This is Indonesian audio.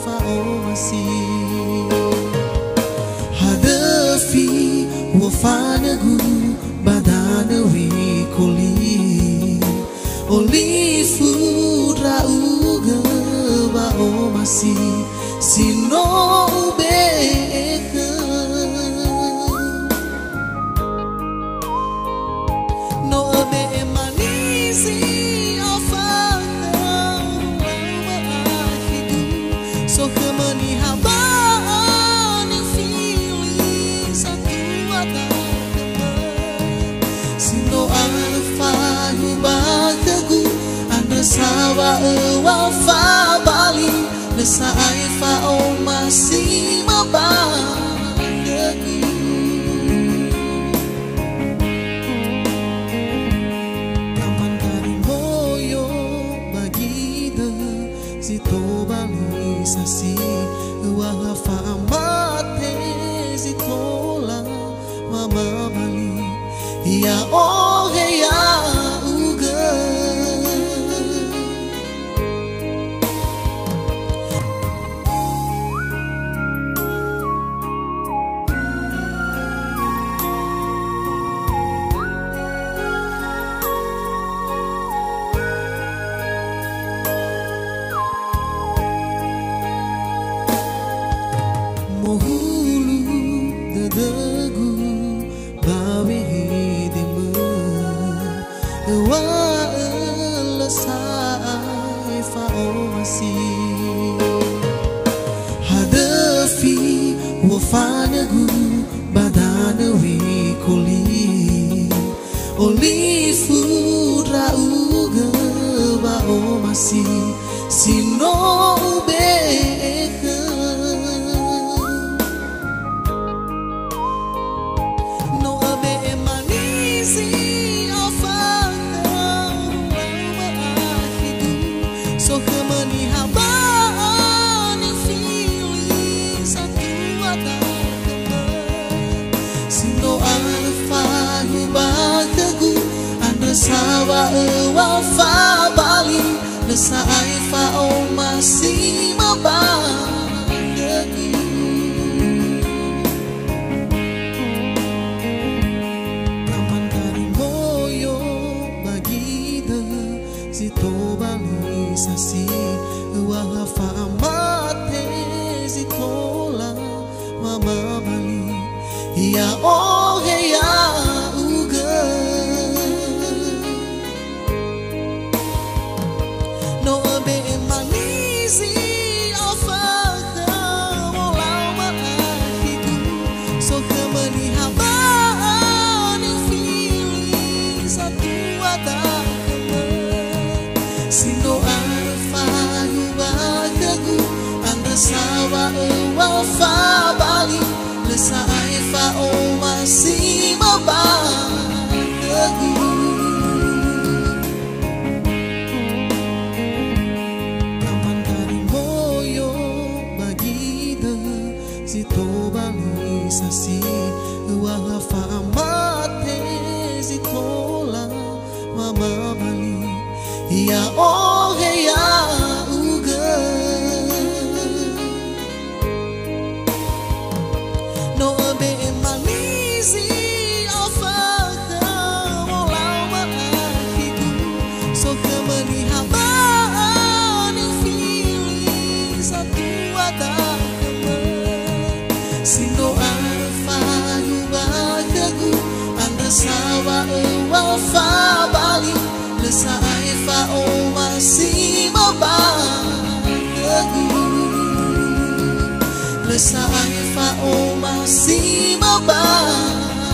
fa o masih hadafi wafanagu badana wi kuli olifu rauga ba o masih sino beka no be manisi so kemani habaan yang feeling satu atau sino alfa hubakagu anda sawa wafa bali desa aifa o masih mabagagu kaman kari moyo bagi de zito bali sasi wahafa amate zitola mama bali ya oh ya uga mohulu dedegu bawe hidemu wa lesai fa o masih hadafi wafanagu badana wi kuli olifu rauga ba o masih sino beka so kemani habaan yang feeling satu atau sino alfa hubakagu anda sawa wafa bali desa aifa o masih mabagagu kaman kari moyo bagi de zito bali sasi wahafa amate zitola mama bali ya oh ya uga no be manisi afaka wala hidu so kemani habaan yang feeling satu atau sino alfa hubakagu anda sawa wafa bali lesa aifa o masih mabagagu kaman kari moyo bagi de zito bali sasi wahafa amate zitola mama bali ya oh ya uga no be manisi afaka wala hidu so kemani habaan yang feeling satu atau sino alfa hubakagu anda sawa wafa bali lesa aifa o masih mabagagu lesa aifa o masih mabagagu